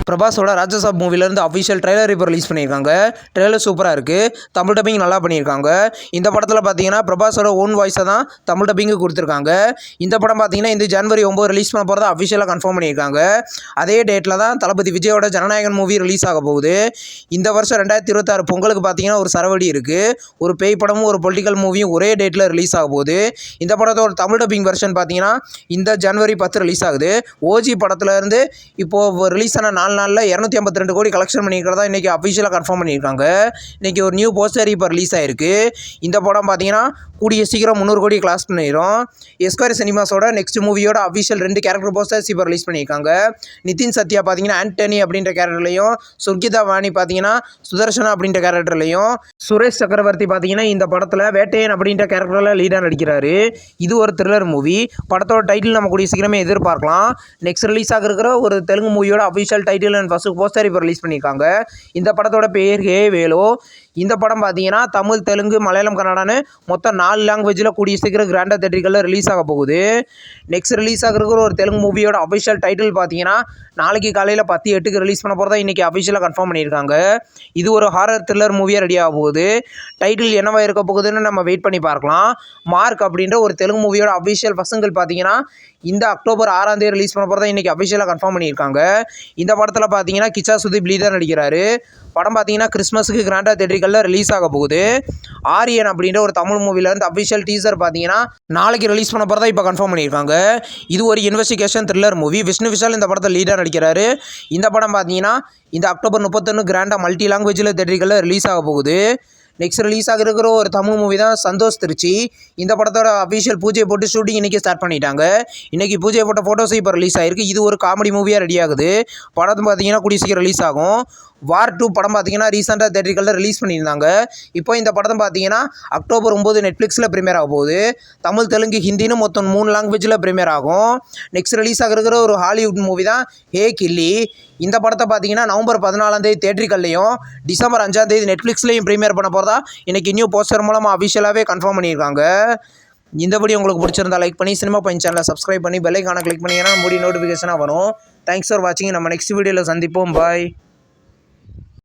பிரபாஸோட ராஜசாப் மூவிலேருந்து official trailer இப்போ release பண்ணியிருக்காங்க. Trailer சூப்பராக இருக்குது. தமிழ் டப்பிங் நல்லா பண்ணியிருக்காங்க. இந்த படத்தில் பார்த்தீங்கன்னா பிரபாஸோட ஓன் வாய்ஸை தான் தமிழ் டப்பிங்கு கொடுத்துருக்காங்க. இந்த படம் பார்த்தீங்கன்னா இந்த ஜனவரி 9 ரிலீஸ் பண்ண போகிறதா அஃபிஷியலாக கன்ஃபார்ம் பண்ணியிருக்காங்க. அதே டேட்டில் தான் தளபதி விஜயோட ஜனநாயகன் மூவி ரிலீஸ் ஆக போகுது. இந்த வருஷம் 2026 பொங்கலுக்கு பார்த்தீங்கன்னா ஒரு சரவடி இருக்குது. ஒரு பேய் படமும் ஒரு பொலிட்டிக்கல் மூவியும் ஒரே டேட்டில் ரிலீஸ் ஆக போகுது. இந்த படத்தோட தமிழ் டப்பிங் வெர்ஷன் பார்த்தீங்கன்னா இந்த ஜனவரி 10 ரிலீஸ் ஆகுது. ஓஜி படத்துலேருந்து இப்போது ரிலீஸ் ஆன 4 நாளில் 252 கோடி கலெக்ஷன் பண்ணியிருக்கிறதா இன்றைக்கி அஃபிஷியலாக கன்ஃபார்ம் பண்ணியிருக்காங்க. இன்றைக்கி ஒரு நியூ போஸ்டர் இப்போ ரிலீஸ் ஆகிருக்கு. இந்த படம் பார்த்தீங்கன்னா கூடிய சீக்கிரம் 300 கோடி கிளாஸ் பண்ணிடும். எஸ்கொயர் சினிமாஸோட நெக்ஸ்ட் மூவியோட அஃபிஷியல் 2 கேரக்டர் போஸ்டர்ஸ் இப்போ ரிலீஸ் பண்ணியிருக்காங்க. நிதின் சத்யா பார்த்தீங்கன்னா ஆண்டனி அப்படின்ற கேரக்டர்லையும், சுர்கிதா வாணி பார்த்தீங்கன்னா சுதர்ஷனா அப்படின்ற கேரக்டர்லையும், சுரேஷ் சக்கரவர்த்தி பார்த்தீங்கன்னா இந்த படத்தில் வேட்டையன் அப்படின்ற கேரக்டரில் லீடாக நடிக்கிறாரு. இது ஒரு த்ரில்லர் மூவி. படத்தோட டைட்டில் நம்ம கூடிய சீக்கிரமே எதிர்பார்க்கலாம். நெக்ஸ்ட் ரிலீஸ் ஆகிருக்கிற ஒரு தெலுங்கு மூவியோட official title and first poster இப்போ ரிலீஸ் பண்ணியிருக்காங்க. இந்த படத்தோட பேர் ஹே வேலோ. இந்த படம் பார்த்தீங்கன்னா தமிழ், தெலுங்கு, மலையாளம், கன்னடான்னு மொத்தம் 4 லாங்குவேஜில் கூடிய சீக்கிரம் கிராண்டாக தேட்டரிகளில் ரிலீஸ் ஆக போகுது. நெக்ஸ்ட் ரிலீஸ் ஆகிருக்கிற ஒரு தெலுங்கு மூவியோட அஃபிஷியல் டைட்டில் பார்த்தீங்கன்னா நாளைக்கு காலையில் 10:08க்கு ரிலீஸ் பண்ண போகிறதா இன்றைக்கி அஃபிஷியலாக கன்ஃபார்ம் பண்ணியிருக்காங்க. இது ஒரு ஹாரர் த்ரில்லர் மூவியாக ரெடி ஆக போகுது. டைட்டில் என்னவா இருக்க போகுதுன்னு நம்ம வெயிட் பண்ணி பார்க்கலாம். மார்க் அப்படின்ற ஒரு தெலுங்கு மூவியோட அஃபிஷியல் பசங்கள் பார்த்தீங்கன்னா இந்த அக்டோபர் 6ஆம் தேதி ரிலீஸ் பண்ண போகிறதா இன்றைக்கி அஃபிஷியலாக கன்ஃபார்ம் பண்ணியிருக்காங்க. இந்த படத்தில் பார்த்தீங்கன்னா கிச்சா சுதீப் லீடர் நடிக்கிறாரு. படம் பார்த்தீங்கன்னா கிறிஸ்மஸுக்கு கிராண்டாக தேட்டரிகளில் ரிலீஸ் ஆக போகுது. ஆரியன் அப்படின்ற ஒரு தமிழ் மூவிலேருந்து அஃபிஷியல் டீசர் பார்த்தீங்கன்னா நாளைக்கு ரிலீஸ் பண்ண போகிறதா இப்போ கன்ஃபார்ம் பண்ணியிருக்காங்க. இது ஒரு investigation thriller movie. Vishnu Vishal இந்த படத்தில் லீடாக நடிக்கிறாரு. இந்த படம் பார்த்தீங்கன்னா இந்த அக்டோபர் 31 கிராண்டாக மல்டி லாங்குவேஜில் தேட்டரிகளில் ரிலீஸ் ஆக போகுது. நெக்ஸ்ட் ரிலீஸ் ஆகிருக்கிற ஒரு தமிழ் மூவி தான் சந்தோஷ் திருச்சி. இந்த படத்தோட அஃபிஷியல் பூஜை போட்டு ஷூட்டிங் இன்றைக்கி ஸ்டார்ட் பண்ணிட்டாங்க. இன்றைக்கி பூஜை போட்ட ஃபோட்டோஸ் இப்போ ரிலீஸ் ஆகிருக்கு. இது ஒரு காமெடி மூவியாக ரெடி ஆகுது. படம் பார்த்தீங்கன்னா கூடிய சீக்கிரம் ரிலீஸ் ஆகும். வார் 2 படம் பார்த்தீங்கன்னா ரீசெண்டாக தேட்டரிகளில் ரிலீஸ் பண்ணியிருந்தாங்க. இப்போ இந்த படம் பார்த்தீங்கன்னா அக்டோபர் 9 நெட்ஃப்ளிக்ஸில் ப்ரீமியர் ஆக போகுது. தமிழ், தெலுங்கு, ஹிந்தின்னு மொத்தம் 3 லாங்குவேஜில் ப்ரீமியர் ஆகும். நெக்ஸ்ட் ரிலீஸ் ஆகிருக்கிற ஒரு ஹாலிவுட் மூவி தான் ஹே கில்லி. இந்த படத்தை பார்த்தீங்கன்னா நவம்பர் 14ஆம் தேதி தேட்டரிகள்லையும், டிசம்பர் 5ஆம் தேதி நெட்ஃப்ளிக்ஸ்லையும் ப்ரீமியர் பண்ண போகிறதா இன்றைக்கி நியூ போஸ்டர் மூலமாக அஃபிஷியலாகவே கன்ஃபார்ம் பண்ணியிருக்காங்க. இந்த வீடியோ உங்களுக்கு பிடிச்சிருந்தா லைக் பண்ணி சினிமா பாயிண்ட் சேனலை சப்ஸ்கிரைப் பண்ணி பெல் ஐகானை கிளிக் பண்ணிங்கன்னா நோட்டிஃபிகேஷனாக வரும். தேங்க்ஸ் ஃபார் வாட்சிங். நம்ம நெக்ஸ்ட் வீடியோவில் சந்திப்போம். பாய்.